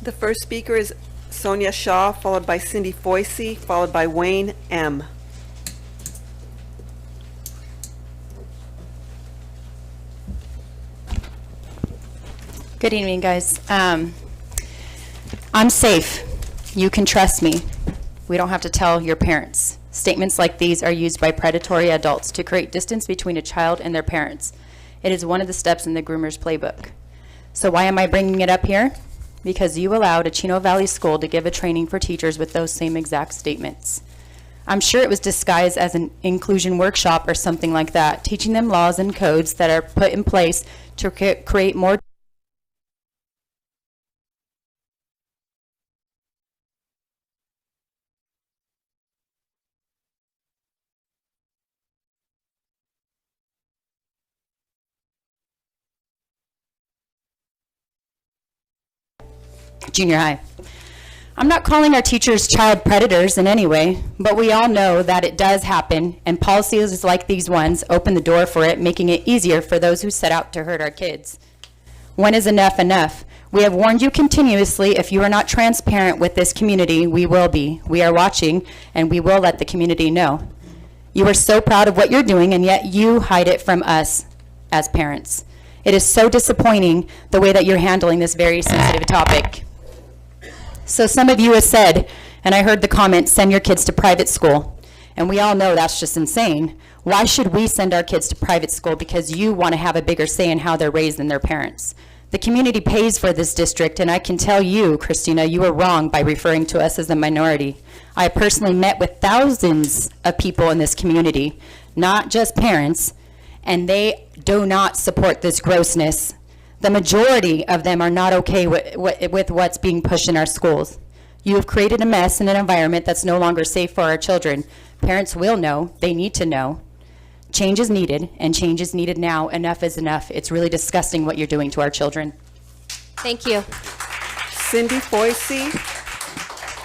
The first speaker is Sonia Shaw, followed by Cindy Foisey, followed by Wayne M. Good evening, guys. I'm safe. You can trust me. We don't have to tell your parents. Statements like these are used by predatory adults to create distance between a child and their parents. It is one of the steps in the groomer's playbook. So why am I bringing it up here? Because you allowed a Chino Valley school to give a training for teachers with those same exact statements. I'm sure it was disguised as an inclusion workshop or something like that, teaching them laws and codes that are put in place to create more junior high. I'm not calling our teachers child predators in any way, but we all know that it does happen, and policies like these ones open the door for it, making it easier for those who set out to hurt our kids. When is enough enough? We have warned you continuously. If you are not transparent with this community, we will be. We are watching, and we will let the community know. You are so proud of what you're doing, and yet you hide it from us as parents. It is so disappointing the way that you're handling this very sensitive topic. So some of you have said, and I heard the comment, send your kids to private school. And we all know that's just insane. Why should we send our kids to private school? Because you want to have a bigger say in how they're raised than their parents. The community pays for this district, and I can tell you, Christina, you were wrong by referring to us as a minority. I personally met with thousands of people in this community, not just parents, and they do not support this grossness. The majority of them are not okay with what's being pushed in our schools. You have created a mess in an environment that's no longer safe for our children. Parents will know, they need to know. Change is needed, and change is needed now. Enough is enough. It's really disgusting what you're doing to our children. Thank you. Cindy Foisey,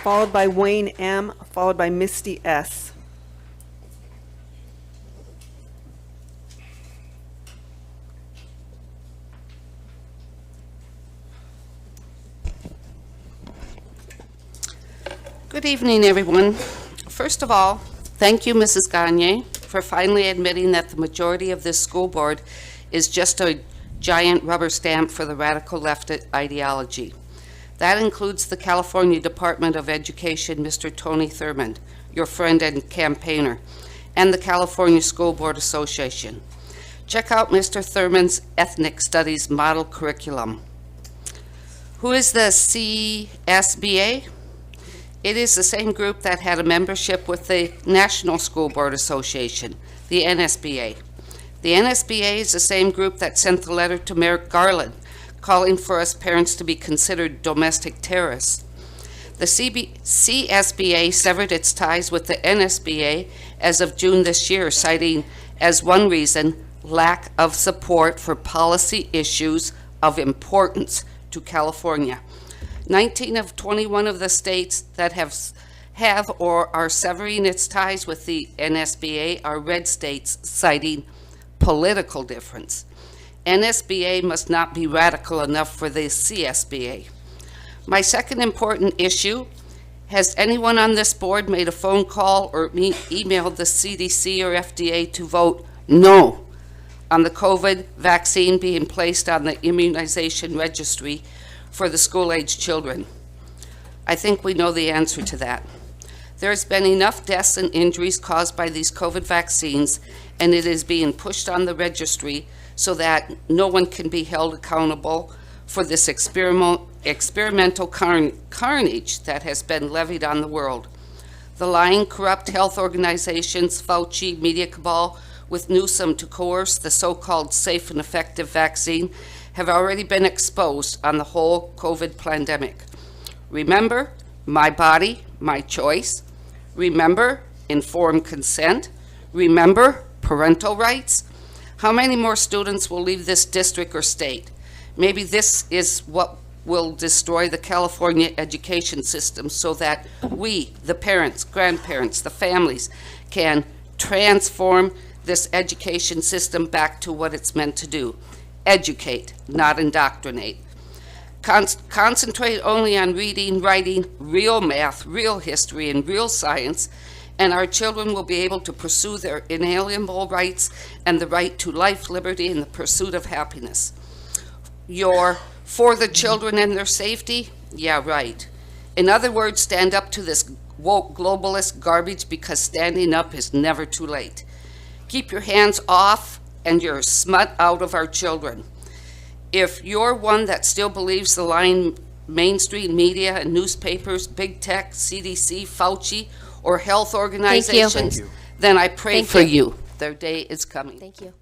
followed by Wayne M., followed by Misty S. Good evening, everyone. First of all, thank you, Mrs. Gagne, for finally admitting that the majority of this school board is just a giant rubber stamp for the radical left ideology. That includes the California Department of Education, Mr. Tony Thurmond, your friend and campaigner, and the California School Board Association. Check out Mr. Thurmond's Ethnic Studies model curriculum. Who is the CSBA? It is the same group that had a membership with the National School Board Association, the NSBA. The NSBA is the same group that sent the letter to Merrick Garland calling for us parents to be considered domestic terrorists. The CSBA severed its ties with the NSBA as of June this year, citing as one reason lack of support for policy issues of importance to California. 19 of 21 of the states that have or are severing its ties with the NSBA are red states, citing political difference. NSBA must not be radical enough for the CSBA. My second important issue, has anyone on this board made a phone call or emailed the CDC or FDA to vote no on the COVID vaccine being placed on the immunization registry for the school-age children? I think we know the answer to that. There's been enough deaths and injuries caused by these COVID vaccines, and it is being pushed on the registry so that no one can be held accountable for this experimental carnage that has been levied on the world. The lying, corrupt health organizations, Fauci, media cabal, with Newsom to coerce the so-called safe and effective vaccine have already been exposed on the whole COVID pandemic. Remember, my body, my choice. Remember, informed consent. Remember, parental rights. How many more students will leave this district or state? Maybe this is what will destroy the California education system so that we, the parents, grandparents, the families, can transform this education system back to what it's meant to do. Educate, not indoctrinate. Concentrate only on reading, writing, real math, real history, and real science, and our children will be able to pursue their inalienable rights and the right to life, liberty, and the pursuit of happiness. You're for the children and their safety? Yeah, right. In other words, stand up to this woke globalist garbage, because standing up is never too late. Keep your hands off and your smut out of our children. If you're one that still believes the lying mainstream media and newspapers, big tech, CDC, Fauci, or health organizations, then I pray for you. Their day is coming. Thank you.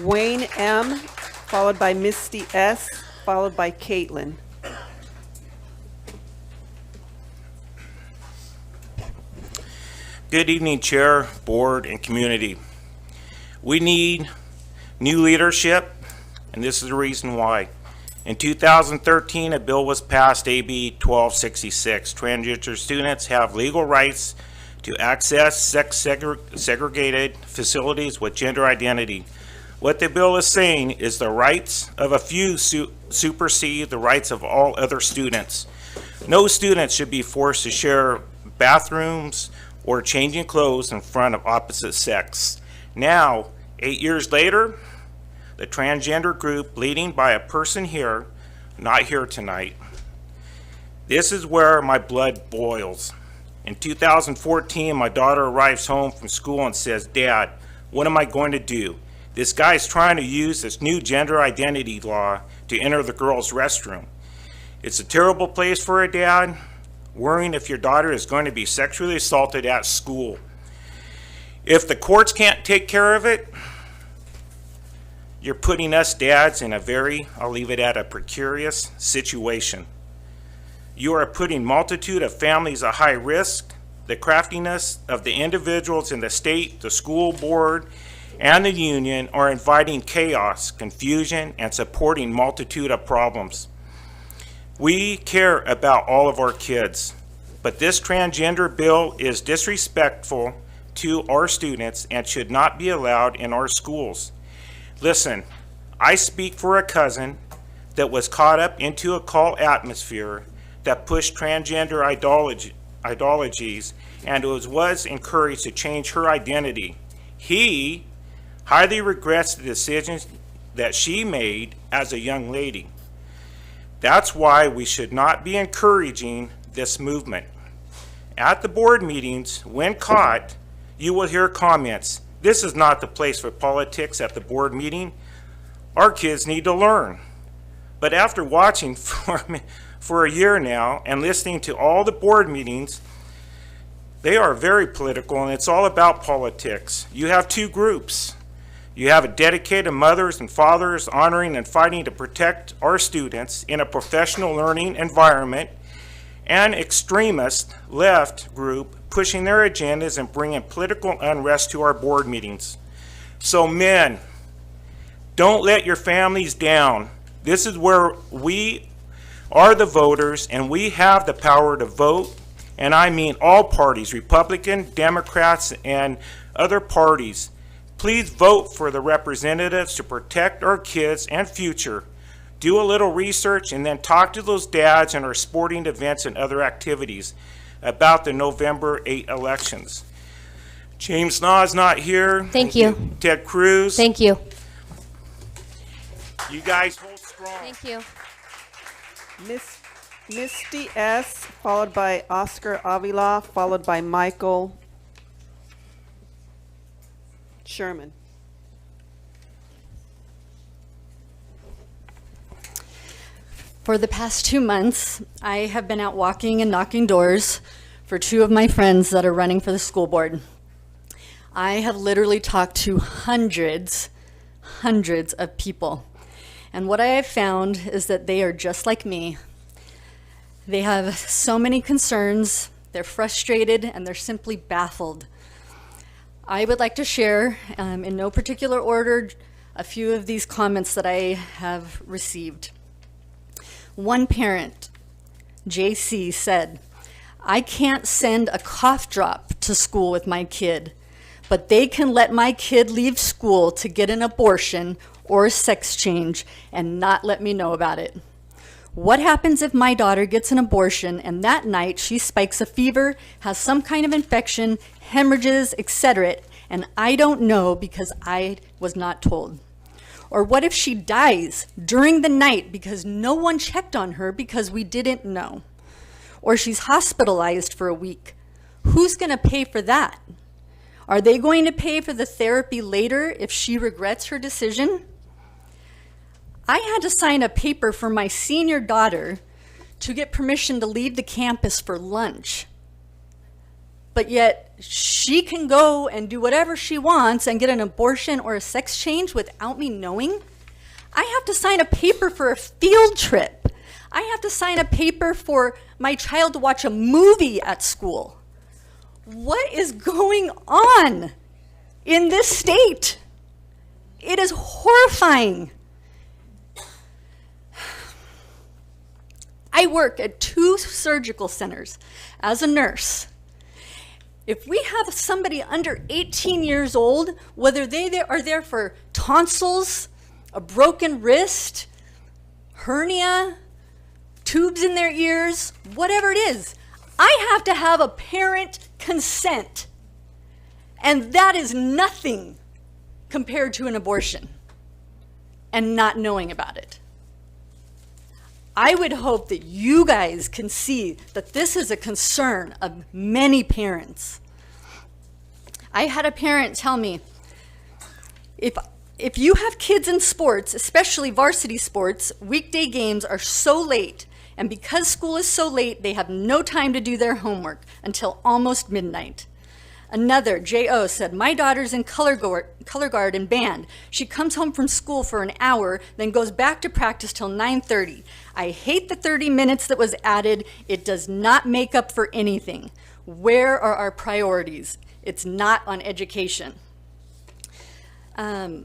Wayne M., followed by Misty S., followed by Caitlin. Good evening, Chair, Board, and community. We need new leadership, and this is the reason why. In 2013, a bill was passed, AB 1266. Transgender students have legal rights to access sex-segregated facilities with gender identity. What the bill is saying is the rights of a few supersede the rights of all other students. No student should be forced to share bathrooms or changing clothes in front of opposite sex. Now, 8 years later, the transgender group, leading by a person here, not here tonight, this is where my blood boils. In 2014, my daughter arrives home from school and says, "Dad, what am I going to do? This guy's trying to use this new gender identity law to enter the girls' restroom. It's a terrible place for a dad, worrying if your daughter is going to be sexually assaulted at school. If the courts can't take care of it, you're putting us dads in a very, I'll leave it at, a precarious situation. You are putting multitude of families at high risk. The craftiness of the individuals in the state, the school board, and the union are inviting chaos, confusion, and supporting multitude of problems. We care about all of our kids, but this transgender bill is disrespectful to our students and should not be allowed in our schools. Listen, I speak for a cousin that was caught up into a cult atmosphere that pushed transgender ideologies and was encouraged to change her identity. He highly regrets the decisions that she made as a young lady. That's why we should not be encouraging this movement. At the board meetings, when caught, you will hear comments, "This is not the place for politics at the board meeting. Our kids need to learn." But after watching for a year now and listening to all the board meetings, they are very political and it's all about politics. You have two groups. You have a dedicated mothers and fathers honoring and fighting to protect our students in a professional learning environment, and extremist left group pushing their agendas and bringing political unrest to our board meetings. So men, don't let your families down. This is where we are the voters and we have the power to vote, and I mean all parties, Republican, Democrats, and other parties. Please vote for the representatives to protect our kids and future. Do a little research and then talk to those dads in our sporting events and other activities about the November 8 elections. James Na's not here. Thank you. Ted Cruz. Thank you. You guys hold strong. Thank you. Misty S., followed by Oscar Avila, followed by Michael Sherman. For the past 2 months, I have been out walking and knocking doors for two of my friends that are running for the school board. I have literally talked to hundreds of people. And what I have found is that they are just like me. They have so many concerns, they're frustrated, and they're simply baffled. I would like to share, in no particular order, a few of these comments that I have received. One parent, JC, said, "I can't send a cough drop to school with my kid, but they can let my kid leave school to get an abortion or a sex change and not let me know about it." What happens if my daughter gets an abortion and that night she spikes a fever, has some kind of infection, hemorrhages, etc., and I don't know because I was not told? Or what if she dies during the night because no one checked on her because we didn't know? Or she's hospitalized for a week. Who's going to pay for that? Are they going to pay for the therapy later if she regrets her decision? I had to sign a paper for my senior daughter to get permission to leave the campus for lunch. But yet she can go and do whatever she wants and get an abortion or a sex change without me knowing? I have to sign a paper for a field trip. I have to sign a paper for my child to watch a movie at school. What is going on in this state? It is horrifying. I work at 2 surgical centers as a nurse. If we have somebody under 18 years old, whether they are there for tonsils, a broken wrist, hernia, tubes in their ears, whatever it is, I have to have a parent consent. And that is nothing compared to an abortion and not knowing about it. I would hope that you guys can see that this is a concern of many parents. I had a parent tell me, if you have kids in sports, especially varsity sports, weekday games are so late, and because school is so late, they have no time to do their homework until almost midnight. Another, J.O., said, my daughter's in color guard and band. She comes home from school for an hour, then goes back to practice till 9:30. I hate the 30 minutes that was added. It does not make up for anything. Where are our priorities? It's not on education. There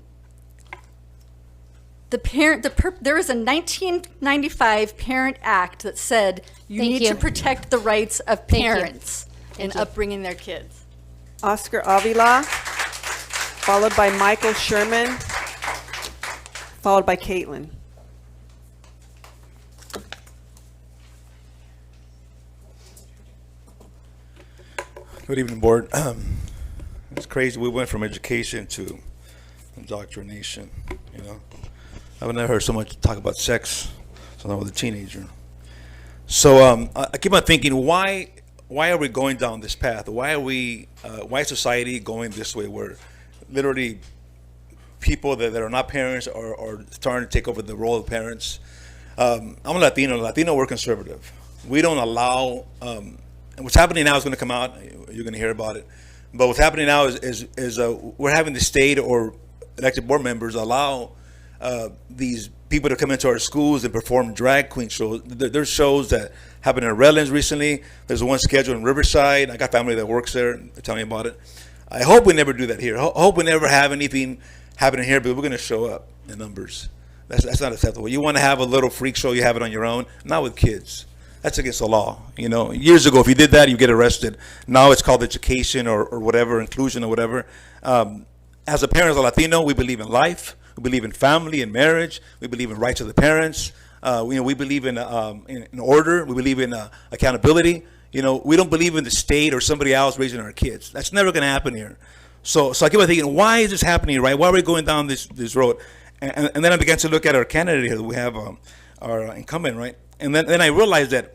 is a 1995 Parent Act that said you Thank need you. to protect the rights of Thank you. parents in Thank you. upbringing their kids. Oscar Avila, followed by Michael Sherman, followed by Caitlin. Good evening, board. It's crazy. We went from education to indoctrination. You know, I've never heard so much talk about sex. So now with a teenager. So I keep on thinking, why are we going down this path? Why is society going this way, where literally people that are not parents are starting to take over the role of parents? I'm a Latino. We're conservative. We don't allow. And what's happening now is going to come out. You're going to hear about it. But what's happening now is we're having the state or elected board members allow these people to come into our schools and perform drag queen shows. There's shows that happened in Redlands recently. There's one scheduled in Riverside. I got family that works there. They're telling me about it. I hope we never do that here. I hope we never have anything happening here, but we're going to show up in numbers. That's not acceptable. You want to have a little freak show, you have it on your own, not with kids. That's against the law. You know, years ago, if you did that, you get arrested. Now it's called education or whatever, inclusion or whatever. As a parent, as a Latino, we believe in life. We believe in family and marriage. We believe in rights of the parents. We believe in order. We believe in accountability. You know, we don't believe in the state or somebody else raising our kids. That's never going to happen here. So I keep on thinking, why is this happening, right? Why are we going down this road? And then I began to look at our candidate here. We have our incumbent, right? And then I realized that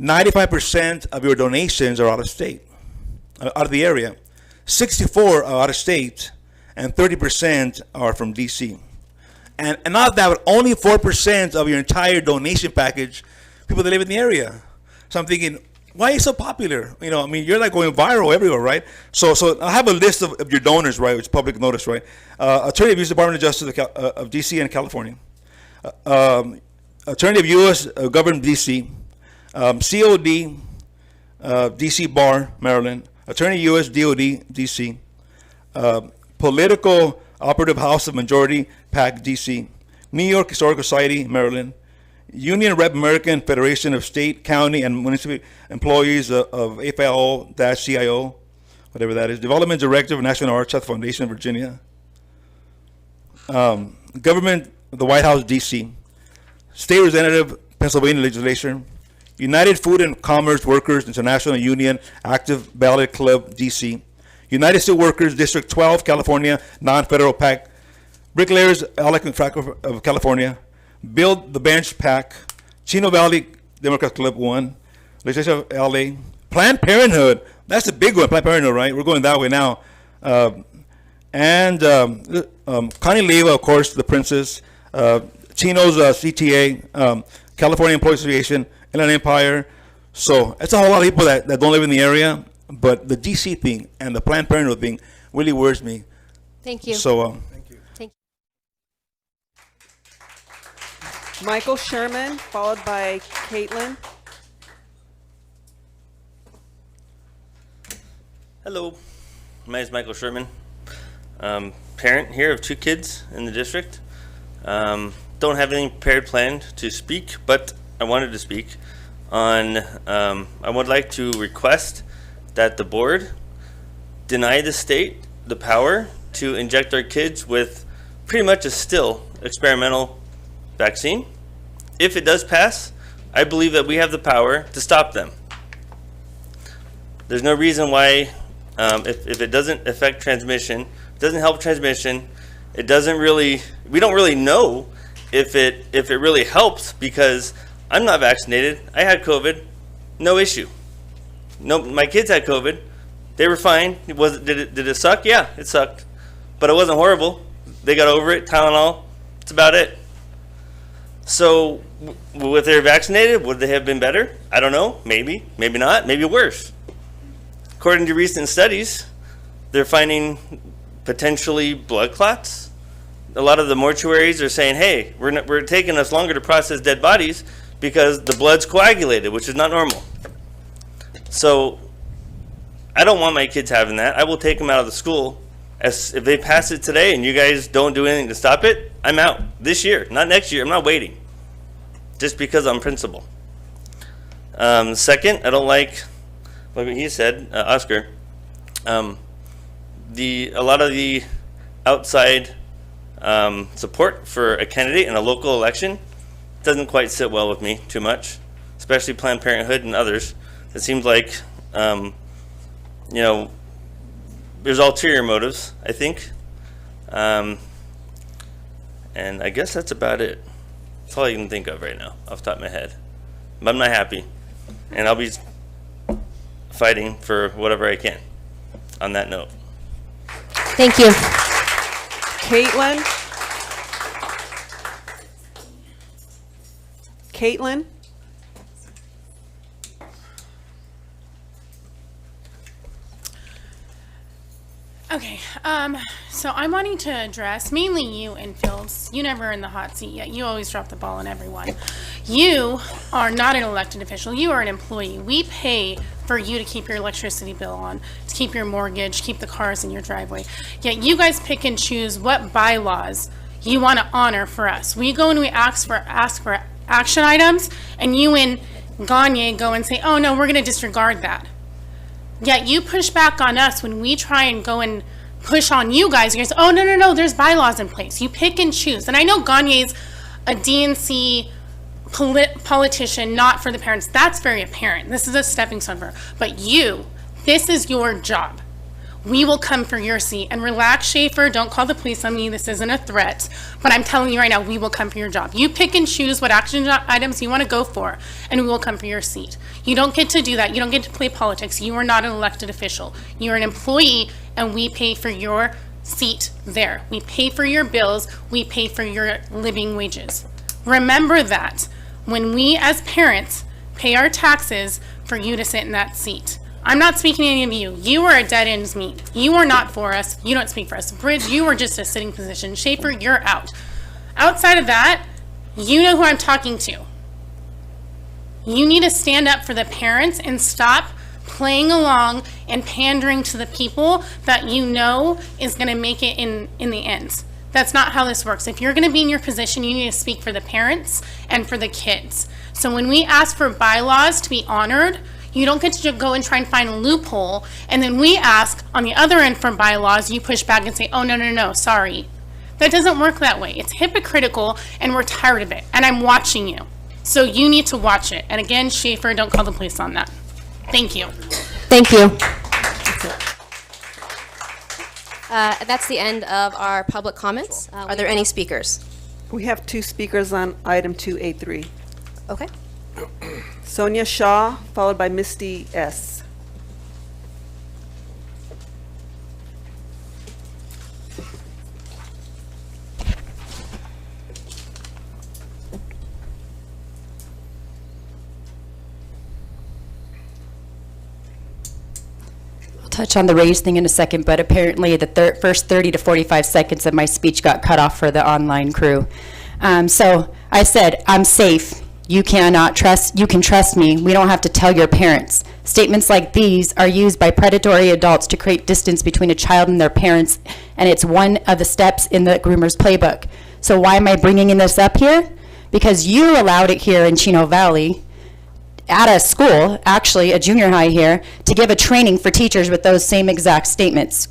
95% of your donations are out of state, out of the area. 64 are out of state, and 30% are from D.C. And not that, but only 4% of your entire donation package, people that live in the area. So I'm thinking, why are you so popular? You know, I mean, you're like going viral everywhere, right? So I have a list of your donors, right, which is public notice, right? Attorney of U.S. Department of Justice of D.C. and California. Attorney of U.S. Government D.C., COD, D.C. Bar, Maryland, Attorney U.S. DOD, D.C., Political Operative House of Majority, PAC, D.C., New York Historical Society, Maryland, Union Rep American Federation of State, County, and Municipal Employees of AFL-CIO, whatever that is, Development Director of National Archives Foundation, Virginia, Government of the White House, D.C., State Representative, Pennsylvania Legislature. United Food and Commerce Workers International Union Active Ballot Club, DC. United Steelworkers District 12, California, non-federal PAC. Bricklayers Alec of California. Build the Bench PAC. Chino Valley Democrat Club 1. Legislature of LA. Planned Parenthood. That's a big one, Planned Parenthood, right? We're going that way now. Connie Leva, of course, the princess. Chino's CTA. California Employees Association. Inland Empire. So it's a whole lot of people that don't live in the area. But the DC thing and the Planned Parenthood thing really worries me. Thank you. So, Michael Sherman, followed by Caitlin. Hello, my name is Michael Sherman. Parent here of 2 kids in the district. Don't have anything prepared planned to speak, but I wanted to speak on, I would like to request that the board deny the state the power to inject our kids with pretty much a still experimental vaccine. If it does pass, I believe that we have the power to stop them. There's no reason why, if it doesn't affect transmission, doesn't help transmission, it doesn't really, we don't really know if it really helps, because I'm not vaccinated. I had COVID, no issue. No, my kids had COVID, they were fine. Did it suck? Yeah, it sucked, but it wasn't horrible. They got over it. Tylenol, that's about it. So, if they're vaccinated, would they have been better? I don't know. Maybe, maybe not. Maybe worse. According to recent studies, they're finding potentially blood clots. A lot of the mortuaries are saying, "Hey, we're taking us longer to process dead bodies because the blood's coagulated, which is not normal." So, I don't want my kids having that. I will take them out of the school. If they pass it today and you guys don't do anything to stop it, I'm out this year, not next year. I'm not waiting, just because I'm principal. Second, I don't like what he said, Oscar. A lot of the outside support for a candidate in a local election doesn't quite sit well with me too much, especially Planned Parenthood and others. It seems like, there's ulterior motives, I think. And I guess that's about it. That's all I can think of right now, off the top of my head. But I'm not happy. And I'll be fighting for whatever I can on that note. Thank you. Caitlin. Caitlin. Okay, so I'm wanting to address mainly you and Fields. You never in the hot seat yet. You always drop the ball on everyone. You are not an elected official. You are an employee. We pay for you to keep your electricity bill on, to keep your mortgage, keep the cars in your driveway. Yet you guys pick and choose what bylaws you want to honor for us. We go and we ask for action items, and you and Gagne go and say, "Oh no, we're going to disregard that." Yet you push back on us when we try and go and push on you guys. You guys, "Oh, no, there's bylaws in place." You pick and choose. And I know Gagne's a DNC politician, not for the parents. That's very apparent. This is a stepping stone for her. But you, this is your job. We will come for your seat. And relax, Schaefer. Don't call the police on me. This isn't a threat. But I'm telling you right now, we will come for your job. You pick and choose what action items you want to go for, and we will come for your seat. You don't get to do that. You don't get to play politics. You are not an elected official. You're an employee, and we pay for your seat there. We pay for your bills. We pay for your living wages. Remember that when we as parents pay our taxes for you to sit in that seat. I'm not speaking to any of you. You are a dead ends meet. You are not for us. You don't speak for us. Bridge, you are just a sitting position. Schaefer, you're out. Outside of that, you know who I'm talking to. You need to stand up for the parents and stop playing along and pandering to the people that you know is going to make it in the end. That's not how this works. If you're going to be in your position, you need to speak for the parents and for the kids. So when we ask for bylaws to be honored, you don't get to go and try and find a loophole, and then we ask on the other end for bylaws, you push back and say, "Oh, no, sorry." That doesn't work that way. It's hypocritical, and we're tired of it, and I'm watching you. So you need to watch it. And again, Schaefer, don't call the police on that. Thank you. Thank you. That's the end of our public comments. Are there any speakers? We have 2 speakers on item 2A3. Okay. Sonia Shaw, followed by Misty S. Touch on the raise thing in a second, but apparently the first 30 to 45 seconds of my speech got cut off for the online crew. So I said, I'm safe. You can trust me. We don't have to tell your parents. Statements like these are used by predatory adults to create distance between a child and their parents, and it's one of the steps in the groomer's playbook. So why am I bringing this up here? Because you allowed it here in Chino Valley, at a school, actually a junior high here, to give a training for teachers with those same exact statements.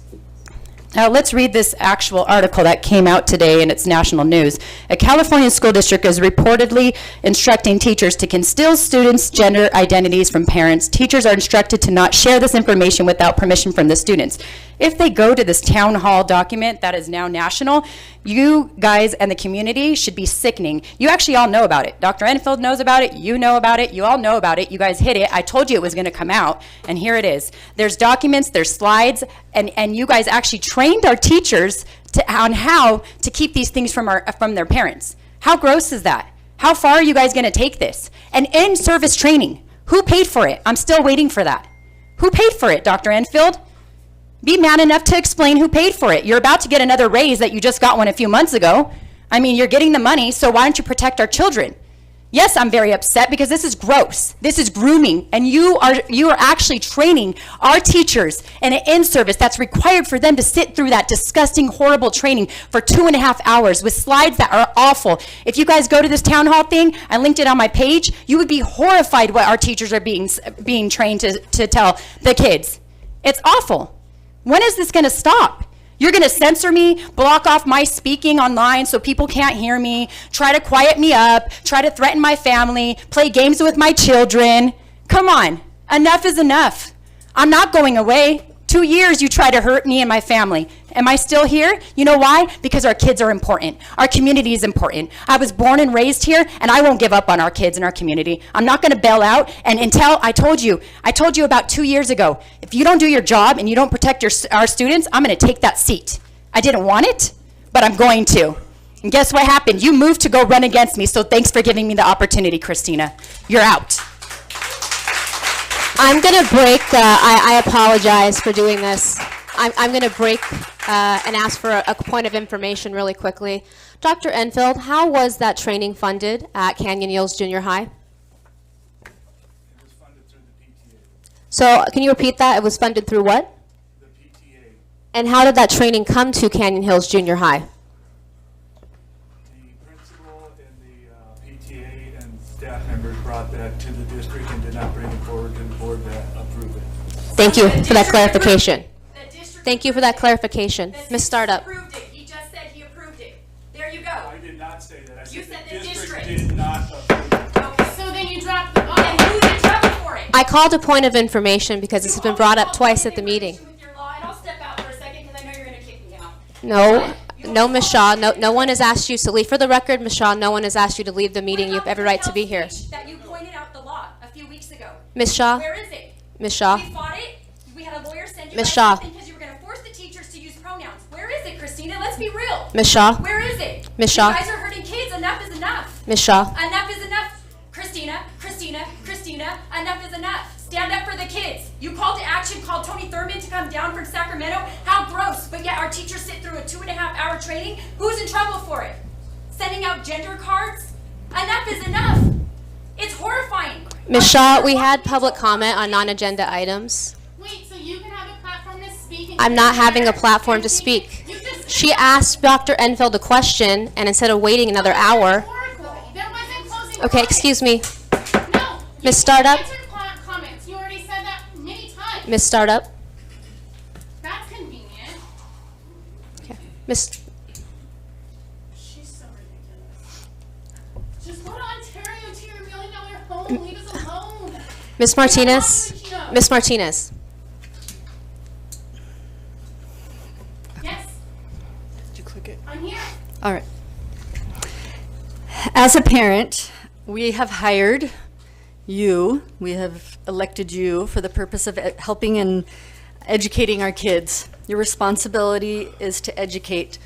Now let's read this actual article that came out today and it's national news. A California school district is reportedly instructing teachers to conceal students' gender identities from parents. Teachers are instructed to not share this information without permission from the students. If they go to this town hall document that is now national, you guys and the community should be sickening. You actually all know about it. Dr. Enfield knows about it. You know about it. You all know about it. You guys hid it. I told you it was going to come out, and here it is. There's documents, there's slides, and you guys actually trained our teachers on how to keep these things from their parents. How gross is that? How far are you guys going to take this? And in-service training. Who paid for it? I'm still waiting for that. Who paid for it, Dr. Enfield? Be man enough to explain who paid for it. You're about to get another raise that you just got one a few months ago. I mean, you're getting the money, so why don't you protect our children? Yes, I'm very upset because this is gross. This is grooming, and you are actually training our teachers in an in-service that's required for them to sit through that disgusting, horrible training for 2.5 hours with slides that are awful. If you guys go to this town hall thing, I linked it on my page, you would be horrified what our teachers are being trained to tell the kids. It's awful. When is this going to stop? You're going to censor me, block off my speaking online so people can't hear me, try to quiet me up, try to threaten my family, play games with my children. Come on, enough is enough. I'm not going away. 2 years you try to hurt me and my family. Am I still here? You know why? Because our kids are important. Our community is important. I was born and raised here, and I won't give up on our kids and our community. I'm not going to bail out. And until I told you about 2 years ago, if you don't do your job and you don't protect our students, I'm going to take that seat. I didn't want it, but I'm going to. And guess what happened? You moved to go run against me, so thanks for giving me the opportunity, Christina. You're out. I'm going to break. I apologize for doing this. I'm going to break and ask for a point of information really quickly. Dr. Enfield, how was that training funded at Canyon Hills Junior High? It was funded through the PTA. So can you repeat that? It was funded through what? The PTA. And how did that training come to Canyon Hills Junior High? The principal and the PTA and staff members brought that to the district and did not bring it forward to the board to approve it. Thank you for that clarification. Thank you for that clarification. Ms. Startup. Approved it. He just said he approved it. There you go. I did not say that. I You said said the the district district. did not approve it. Okay, So then you dropped the ball. and who's in trouble for it? I called a point of information because this has been brought up twice at the meeting. With your law, and I'll step out for a second because I know you're going to kick me out. No, Ms. Shaw, no one has asked you to leave. For the record, Ms. Shaw, no one has asked you to leave the meeting. You have every right to be here. That you pointed out the law a few weeks ago. Ms. Shaw, Where is it? Ms. Shaw, We fought it. We had a lawyer send you Ms. guys Shaw. something because you were going to force the teachers to use pronouns. Where is it, Christina? Let's be real. Ms. Shaw, Where is it? Ms. Shaw. You guys are hurting kids. Enough is enough. Ms. Shaw, Enough is enough. Christina, enough is enough. Stand up for the kids. You called to action, called Tony Thurman to come down from Sacramento. How gross. But yet our teachers sit through a 2.5-hour training. Who's in trouble for it? Sending out gender cards? Enough is enough. It's horrifying. Ms. Shaw, we had public comment on non-agenda items. Wait, so you can have a platform to speak? and I'm not you're having a there platform to and speak. you just- She asked Dr. Enfield a question, and instead of waiting another hour, Rhetorical. There wasn't closing okay, comments. excuse me, No. Ms. Startup. Answer comments. You already said that many times. Ms. Startup, That's convenient. Ms. She's so ridiculous. Just go to Ontario to your Ms. Martinez? Ms. Martinez? Yes, Did you click it? I'm here. All right. As a parent, we have hired you, we have elected you for the purpose of helping and educating our kids. Your responsibility is to educate.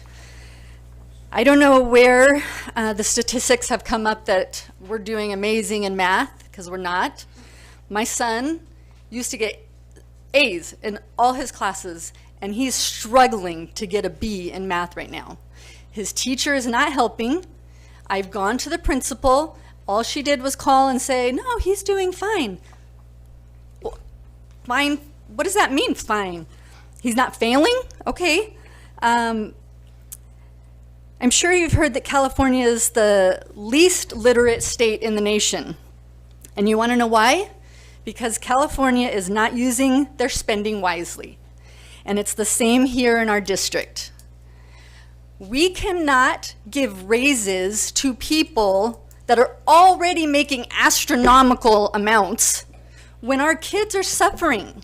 I don't know where the statistics have come up that we're doing amazing in math, because we're not. My son used to get A's in all his classes, and he's struggling to get a B in math right now. His teacher is not helping. I've gone to the principal. All she did was call and say, no, he's doing fine. Well, fine, what does that mean, fine? He's not failing? Okay. I'm sure you've heard that California is the least literate state in the nation. And you want to know why? Because California is not using their spending wisely. And it's the same here in our district. We cannot give raises to people that are already making astronomical amounts when our kids are suffering.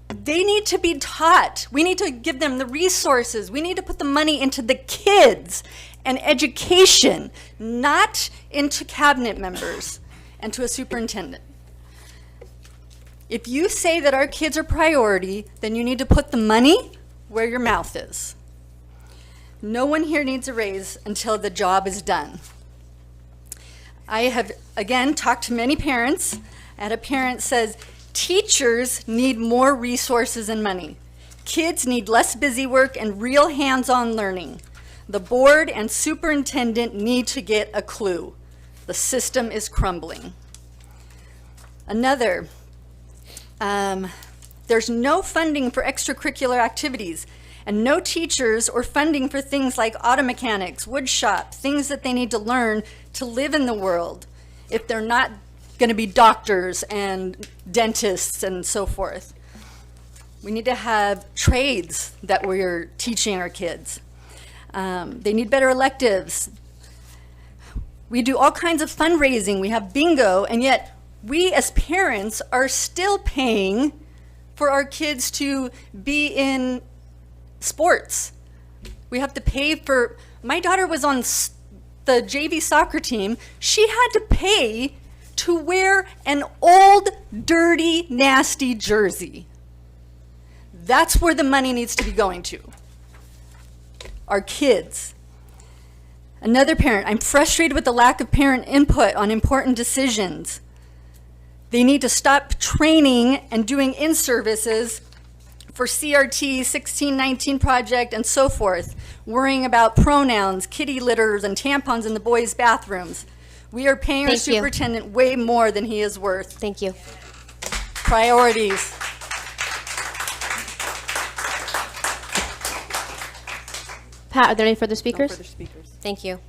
They need to be taught. We need to give them the resources. We need to put the money into the kids and education, not into cabinet members and to a superintendent. If you say that our kids are priority, then you need to put the money where your mouth is. No one here needs a raise until the job is done. I have, again, talked to many parents, and a parent says, teachers need more resources and money. Kids need less busy work and real hands-on learning. The board and superintendent need to get a clue. The system is crumbling. Another, there's no funding for extracurricular activities and no teachers or funding for things like auto mechanics, wood shop, things that they need to learn to live in the world if they're not going to be doctors and dentists and so forth. We need to have trades that we're teaching our kids. They need better electives. We do all kinds of fundraising. We have bingo, and yet we as parents are still paying for our kids to be in sports. We have to pay for, my daughter was on the JV soccer team. She had to pay to wear an old, dirty, nasty jersey. That's where the money needs to be going to. Our kids. Another parent, I'm frustrated with the lack of parent input on important decisions. They need to stop training and doing in-services for CRT, 1619 project, and so forth, worrying about pronouns, kitty litters, and tampons in the boys' bathrooms. We are paying our superintendent way more than he is worth. Thank you. Priorities. Pat, are there any further speakers? No further speakers. Thank you.